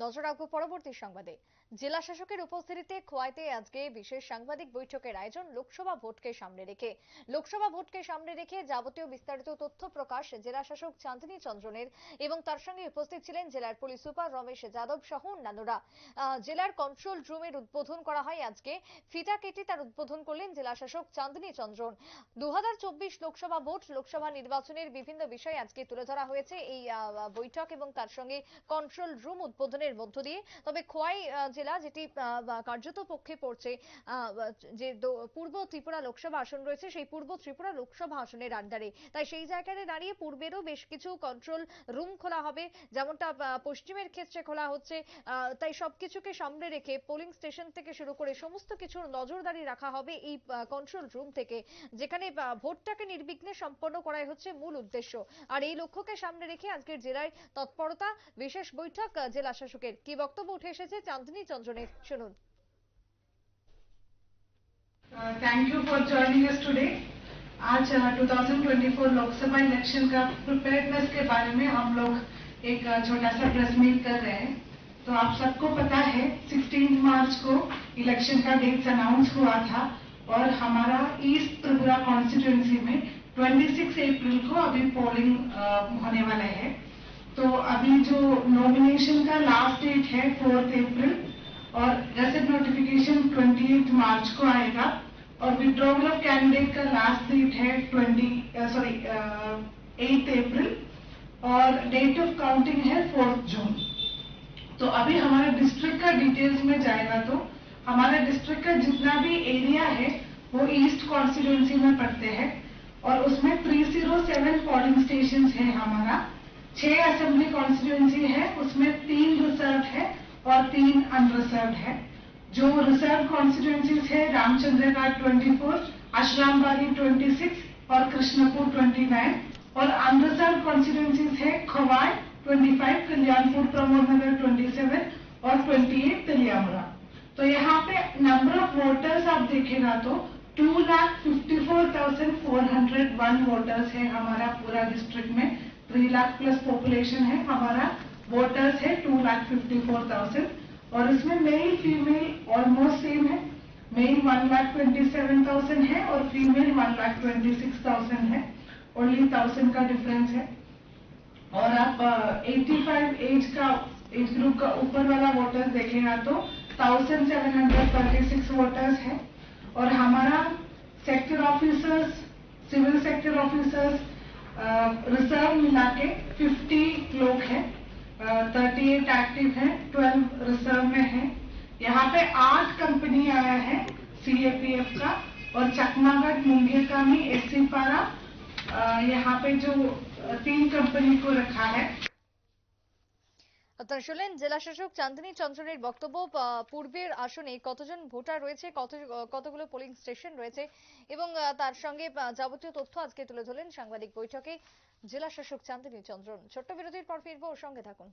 নজর রাখবো পরবর্তী সংবাদে। জেলা শাসকের উপস্থিতিতে খোয়াইতে আজকে বিশেষ সাংবাদিক বৈঠকের আয়োজন লোকসভা ভোটকে সামনে রেখে যাবতীয় বিস্তারিত তথ্য প্রকাশ জেলা শাসক চাঁদনী চন্দ্রনের এবং তার সঙ্গে উপস্থিত ছিলেন জেলার পুলিশ সুপার রমেশ যাদব সহ অন্যান্যরা। জেলার কন্ট্রোল রুমের উদ্বোধন করা হয় আজকে। ফিতা কেটে তার উদ্বোধন করলেন জেলা শাসক চাঁদনী চন্দ্রন। 2024 লোকসভা ভোট, লোকসভা নির্বাচনের বিভিন্ন বিষয় আজকে তুলে ধরা হয়েছে এই বৈঠক এবং তার সঙ্গে কন্ট্রোল রুম উদ্বোধনের মধ্য দিয়ে। তবে খোয়াই জেলা যেটি কার্যত পক্ষে পড়ছে যে পূর্ব ত্রিপুরা লোকসভা আসন রয়েছে, সেই পূর্ব ত্রিপুরা লোকসভা আসনের আন্ডারে, তাই সেই জায়গায় দাঁড়িয়ে পূর্বেরও বেশ কিছু কন্ট্রোল রুম খোলা হবে, যেমনটা পশ্চিমের ক্ষেত্রে খোলা হচ্ছে। তাই সবকিছুকে সামনে রেখে পোলিং স্টেশন থেকে শুরু করে সমস্ত কিছুর নজরদারি রাখা হবে এই কন্ট্রোল রুম থেকে, যেখানে ভোটটাকে নির্বিঘ্নে সম্পন্ন করাই হচ্ছে মূল উদ্দেশ্য। আর এই লক্ষ্যকে সামনে রেখে আজকের জেলায় তৎপরতা, বিশেষ বৈঠক জেলা শাসকের। কি বক্তব্য উঠে এসেছে চাঁদনী চন্দ্রনের, শুনুন। Thank you for joining us today. आज 2024 लोकसभा इलेक्शन का प्रिपेयर्डनेस के बारे में हम लोग एक छोटा सा प्रेस मीट कर रहे हैं। तो आप सबको पता है 16 मार्च को इलेक्शन का डेट्स अनाउंस हुआ था और हमारा ईस्ट त्रिपुरा कॉन्स्टिट्यूएंसी में 26 अप्रैल को अभी पोलिंग होने वाला है। तो अभी जो नॉमिनेशन का लास्ट डेट है 4 अप्रैल और गजट नोटिफिकेशन 28 मार्च को आएगा और विड्रॉवल ऑफ कैंडिडेट का लास्ट डेट है 8 अप्रैल और डेट ऑफ काउंटिंग है 4 जून। तो अभी हमारे डिस्ट्रिक्ट का डिटेल्स में जाएगा तो हमारे डिस्ट्रिक्ट का जितना भी एरिया है वो ईस्ट कॉन्स्टिट्यूएंसी में पड़ते हैं और उसमें 307 पोलिंग स्टेशन है हमारा। 6 असेंबली कॉन्स्टिट्यूएंसी है, उसमें 3 रिजर्व है और 3 अनरिजर्व है। जो रिजर्व कॉन्स्टिट्यूएंसीज है रामचंद्र घाट 24, अशरामबाड़ी 26 और कृष्णपुर 29 और अनरिजर्व कॉन्स्टिट्यूएंसीज है खवाई 25, कल्याणपुर प्रमोद नगर 27 और 28 तिलियामुरा। तो यहाँ पे नंबर ऑफ वोटर्स आप देखेगा तो 2,54,401 वोटर्स है हमारा पूरा डिस्ट्रिक्ट में। 3 लाख प्लस पॉपुलेशन है हमारा, वोटर्स है 2,54,000 और इसमें मेल फीमेल ऑलमोस्ट सेम है। मेल 1,27,000 है और फीमेल 1,26,000 है, ओनली 1000 का डिफरेंस है। और आप 85 एज ग्रुप का ऊपर वाला वोटर्स देखेगा तो 1,736 वोटर्स है और हमारा sector officers, civil sector officers reserve मिला के 50 लोग हैं, 38 एक्टिव है, 12 रिजर्व में है। यहाँ पे 8 कंपनी आया है CAPF का और चकमागढ़ मुंगेरकामी SC पारा, यहाँ पे जो 3 कंपनी को रखा है। আপনারা শুনলেন জেলা শাসক চাঁদনী চন্দ্রনের বক্তব্য। পূর্বের আসনে কতজন ভোটার রয়েছে, কতগুলো পোলিং স্টেশন রয়েছে এবং তার সঙ্গে যাবতীয় তথ্য আজকে তুলে ধরলেন সাংবাদিক বৈঠকে জেলা শাসক চাঁদনী চন্দ্রন। ছোট্ট বিরতির পর ফিরবো, সঙ্গে থাকুন।